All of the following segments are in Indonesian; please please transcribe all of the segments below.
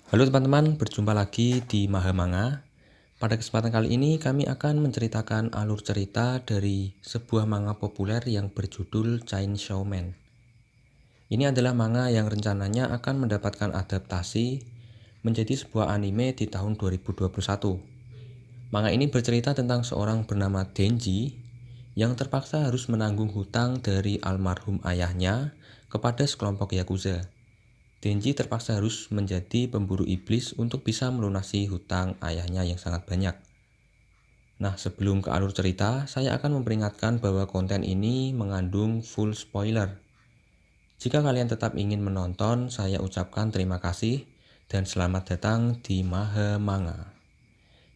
Halo teman-teman, berjumpa lagi di Mahamanga. Pada kesempatan kali ini kami akan menceritakan alur cerita dari sebuah manga populer yang berjudul Chainsaw Man. Ini adalah manga yang rencananya akan mendapatkan adaptasi menjadi sebuah anime di tahun 2021. Manga ini bercerita tentang seorang bernama Denji yang terpaksa harus menanggung hutang dari almarhum ayahnya kepada sekelompok Yakuza. Denji terpaksa harus menjadi pemburu iblis untuk bisa melunasi hutang ayahnya yang sangat banyak. Nah, sebelum ke alur cerita, saya akan memperingatkan bahwa konten ini mengandung full spoiler. Jika kalian tetap ingin menonton, saya ucapkan terima kasih dan selamat datang di Mahamanga.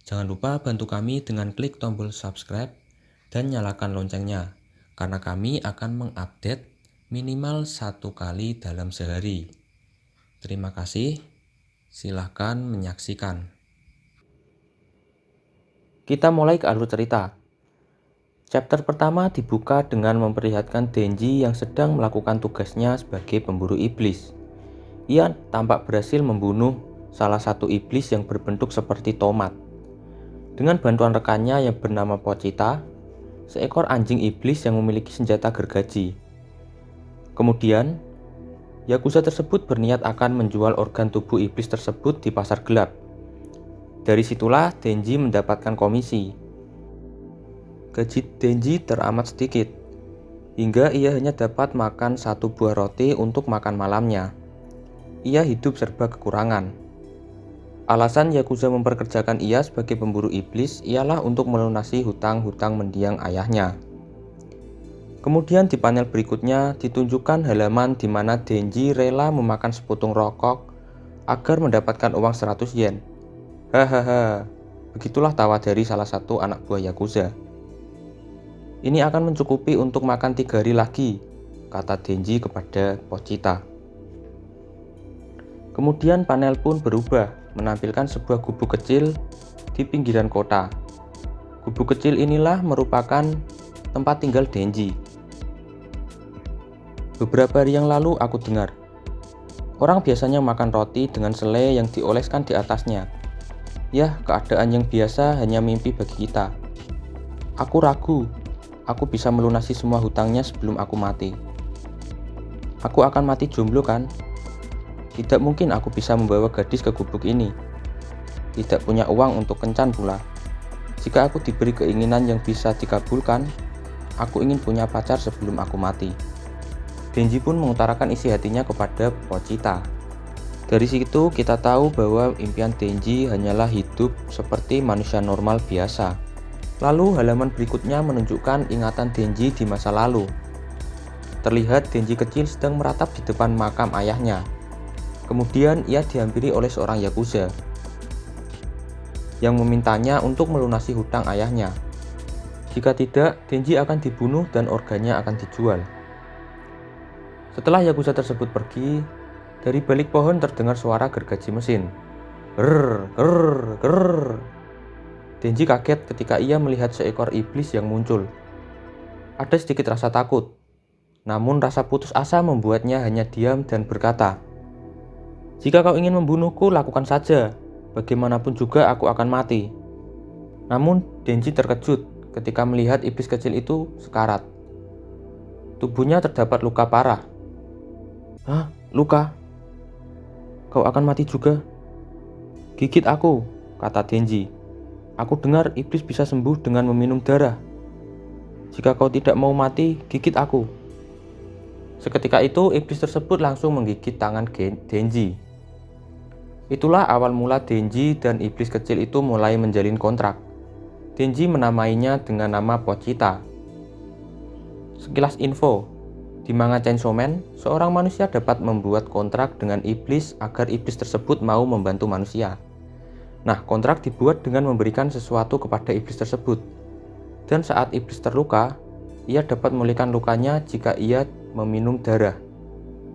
Jangan lupa bantu kami dengan klik tombol subscribe dan nyalakan loncengnya, karena kami akan mengupdate minimal 1 kali dalam sehari. Terima kasih, silahkan menyaksikan. Kita mulai ke alur cerita. Chapter pertama dibuka dengan memperlihatkan Denji yang sedang melakukan tugasnya sebagai pemburu iblis. Ia tampak berhasil membunuh salah satu iblis yang berbentuk seperti tomat. Dengan bantuan rekannya yang bernama Pochita, seekor anjing iblis yang memiliki senjata gergaji. Kemudian, Yakuza tersebut berniat akan menjual organ tubuh iblis tersebut di pasar gelap. Dari situlah Denji mendapatkan komisi. Gaji Denji teramat sedikit, hingga ia hanya dapat makan 1 buah roti untuk makan malamnya. Ia hidup serba kekurangan. Alasan Yakuza memperkerjakan ia sebagai pemburu iblis ialah untuk melunasi hutang-hutang mendiang ayahnya. Kemudian di panel berikutnya ditunjukkan halaman di mana Denji rela memakan seputung rokok agar mendapatkan uang 100 yen. Hahaha, begitulah tawa dari salah satu anak buah Yakuza. Ini akan mencukupi untuk makan 3 hari lagi, kata Denji kepada Pochita. Kemudian panel pun berubah, menampilkan sebuah gubuk kecil di pinggiran kota. Gubuk kecil inilah merupakan tempat tinggal Denji. Beberapa hari yang lalu aku dengar, orang biasanya makan roti dengan selai yang dioleskan di atasnya. Yah, keadaan yang biasa hanya mimpi bagi kita. Aku ragu, aku bisa melunasi semua hutangnya sebelum aku mati. Aku akan mati jomblo kan? Tidak mungkin aku bisa membawa gadis ke gubuk ini. Tidak punya uang untuk kencan pula. Jika aku diberi keinginan yang bisa dikabulkan, aku ingin punya pacar sebelum aku mati. Denji pun mengutarakan isi hatinya kepada Pochita. Dari situ kita tahu bahwa impian Denji hanyalah hidup seperti manusia normal biasa. Lalu halaman berikutnya menunjukkan ingatan Denji di masa lalu. Terlihat Denji kecil sedang meratap di depan makam ayahnya. Kemudian ia dihampiri oleh seorang Yakuza yang memintanya untuk melunasi hutang ayahnya. Jika tidak, Denji akan dibunuh dan organnya akan dijual. Setelah Yakuza tersebut pergi, dari balik pohon terdengar suara gergaji mesin. Grrr, grrr, grrr. Denji kaget ketika ia melihat seekor iblis yang muncul. Ada sedikit rasa takut, namun rasa putus asa membuatnya hanya diam dan berkata, "Jika kau ingin membunuhku, lakukan saja. Bagaimanapun juga aku akan mati." Namun Denji terkejut ketika melihat iblis kecil itu sekarat. Tubuhnya terdapat luka parah. "Hah? Luka? Kau akan mati juga?" "Gigit aku," kata Denji. "Aku dengar iblis bisa sembuh dengan meminum darah. Jika kau tidak mau mati, gigit aku." Seketika itu, iblis tersebut langsung menggigit tangan Denji. Itulah awal mula Denji dan iblis kecil itu mulai menjalin kontrak. Denji menamainya dengan nama Pochita. Sekilas info, di manga Chainsaw Man, seorang manusia dapat membuat kontrak dengan iblis agar iblis tersebut mau membantu manusia. Nah, kontrak dibuat dengan memberikan sesuatu kepada iblis tersebut. Dan saat iblis terluka, ia dapat memulihkan lukanya jika ia meminum darah.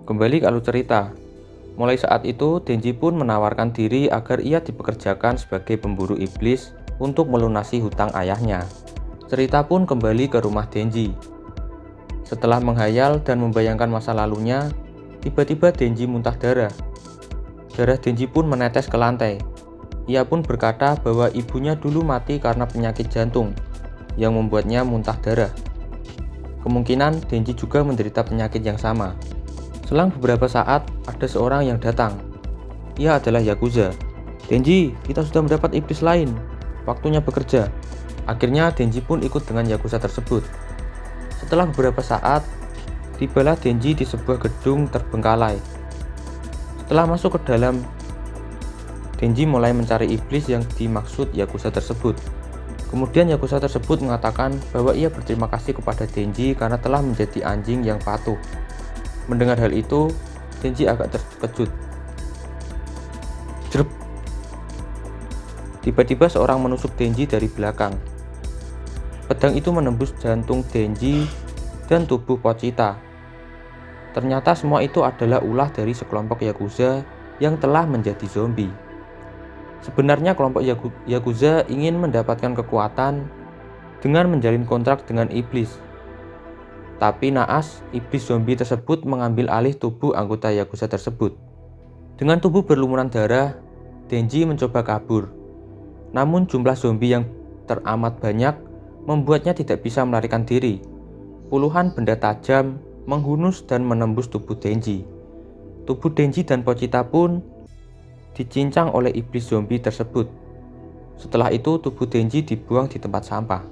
Kembali ke alur cerita. Mulai saat itu, Denji pun menawarkan diri agar ia dipekerjakan sebagai pemburu iblis untuk melunasi hutang ayahnya. Cerita pun kembali ke rumah Denji. Setelah menghayal dan membayangkan masa lalunya, tiba-tiba Denji muntah darah. Darah Denji pun menetes ke lantai. Ia pun berkata bahwa ibunya dulu mati karena penyakit jantung yang membuatnya muntah darah. Kemungkinan Denji juga menderita penyakit yang sama. Selang beberapa saat, ada seorang yang datang. Ia adalah Yakuza. "Denji, kita sudah mendapat iblis lain. Waktunya bekerja." Akhirnya Denji pun ikut dengan Yakuza tersebut. Setelah beberapa saat, tibalah Denji di sebuah gedung terbengkalai. Setelah masuk ke dalam, Denji mulai mencari iblis yang dimaksud Yakuza tersebut. Kemudian Yakuza tersebut mengatakan bahwa ia berterima kasih kepada Denji karena telah menjadi anjing yang patuh. Mendengar hal itu, Denji agak terkejut. Jerep. Tiba-tiba seorang menusuk Denji dari belakang. Pedang itu menembus jantung Denji dan tubuh Pochita. Ternyata semua itu adalah ulah dari sekelompok Yakuza yang telah menjadi zombie. Sebenarnya kelompok Yakuza ingin mendapatkan kekuatan dengan menjalin kontrak dengan iblis. Tapi naas, iblis zombie tersebut mengambil alih tubuh anggota Yakuza tersebut. Dengan tubuh berlumuran darah, Denji mencoba kabur. Namun jumlah zombie yang teramat banyak membuatnya tidak bisa melarikan diri. Puluhan benda tajam menghunus dan menembus tubuh Denji. Tubuh Denji dan Pochita pun dicincang oleh iblis zombie tersebut. Setelah itu tubuh Denji dibuang di tempat sampah.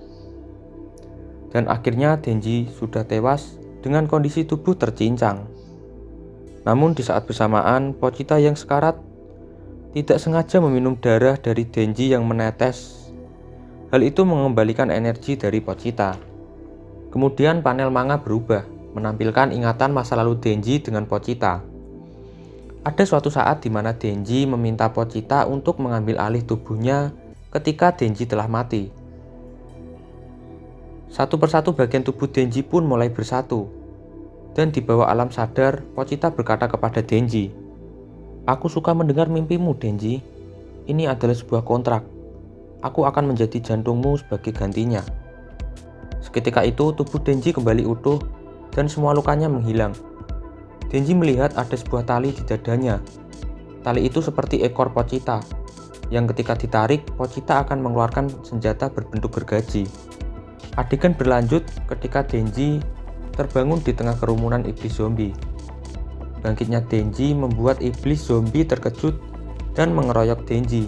Dan akhirnya Denji sudah tewas dengan kondisi tubuh tercincang. Namun di saat bersamaan, Pochita yang sekarat tidak sengaja meminum darah dari Denji yang menetes. Hal itu mengembalikan energi dari Pochita. Kemudian panel manga berubah, menampilkan ingatan masa lalu Denji dengan Pochita. Ada suatu saat di mana Denji meminta Pochita untuk mengambil alih tubuhnya ketika Denji telah mati. Satu persatu bagian tubuh Denji pun mulai bersatu. Dan di bawah alam sadar, Pochita berkata kepada Denji, "Aku suka mendengar mimpimu, Denji. Ini adalah sebuah kontrak. Aku akan menjadi jantungmu sebagai gantinya." Seketika itu, tubuh Denji kembali utuh dan semua lukanya menghilang. Denji melihat ada sebuah tali di dadanya. Tali itu seperti ekor Pochita, yang ketika ditarik, Pochita akan mengeluarkan senjata berbentuk gergaji. Adegan berlanjut ketika Denji terbangun di tengah kerumunan iblis zombie. Bangkitnya Denji membuat iblis zombie terkejut dan mengeroyok Denji.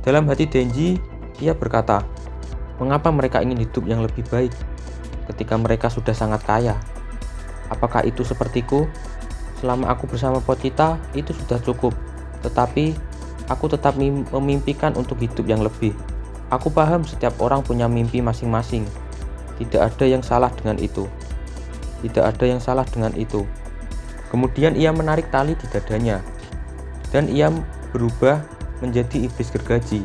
Dalam hati Denji, ia berkata, "Mengapa mereka ingin hidup yang lebih baik ketika mereka sudah sangat kaya? Apakah itu sepertiku? Selama aku bersama Pochita, itu sudah cukup. Tetapi, aku tetap memimpikan untuk hidup yang lebih. Aku paham setiap orang punya mimpi masing-masing. Tidak ada yang salah dengan itu. Tidak ada yang salah dengan itu." Kemudian ia menarik tali di dadanya, dan ia berubah menjadi iblis gergaji.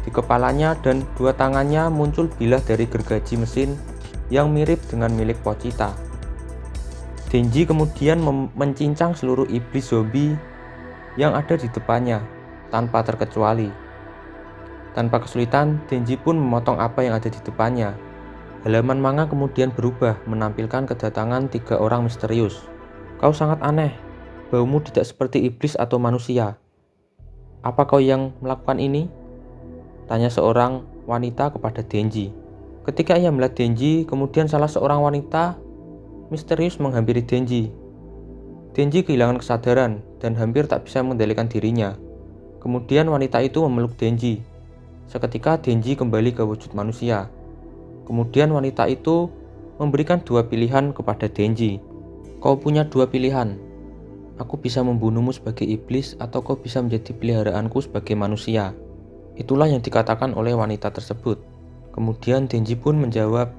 Di kepalanya dan dua tangannya muncul bilah dari gergaji mesin yang mirip dengan milik Pochita. Denji kemudian mencincang seluruh iblis zombie yang ada di depannya tanpa terkecuali. Tanpa kesulitan, Denji pun memotong apa yang ada di depannya. Halaman manga kemudian berubah, menampilkan kedatangan 3 orang misterius. "Kau sangat aneh. Baumu tidak seperti iblis atau manusia. Apa kau yang melakukan ini?" tanya seorang wanita kepada Denji. Ketika ia melihat Denji, kemudian salah seorang wanita misterius menghampiri Denji. Denji kehilangan kesadaran dan hampir tak bisa mengendalikan dirinya. Kemudian wanita itu memeluk Denji. Seketika Denji kembali ke wujud manusia. Kemudian wanita itu memberikan 2 pilihan kepada Denji. "Kau punya 2 pilihan. Aku bisa membunuhmu sebagai iblis atau kau bisa menjadi peliharaanku sebagai manusia." Itulah yang dikatakan oleh wanita tersebut. Kemudian Denji pun menjawab,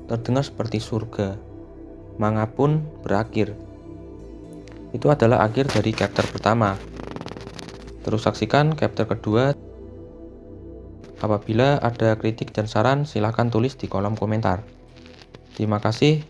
"Terdengar seperti surga." Manga pun berakhir. Itu adalah akhir dari chapter pertama. Terus saksikan chapter kedua. Apabila ada kritik dan saran, silahkan tulis di kolom komentar. Terima kasih.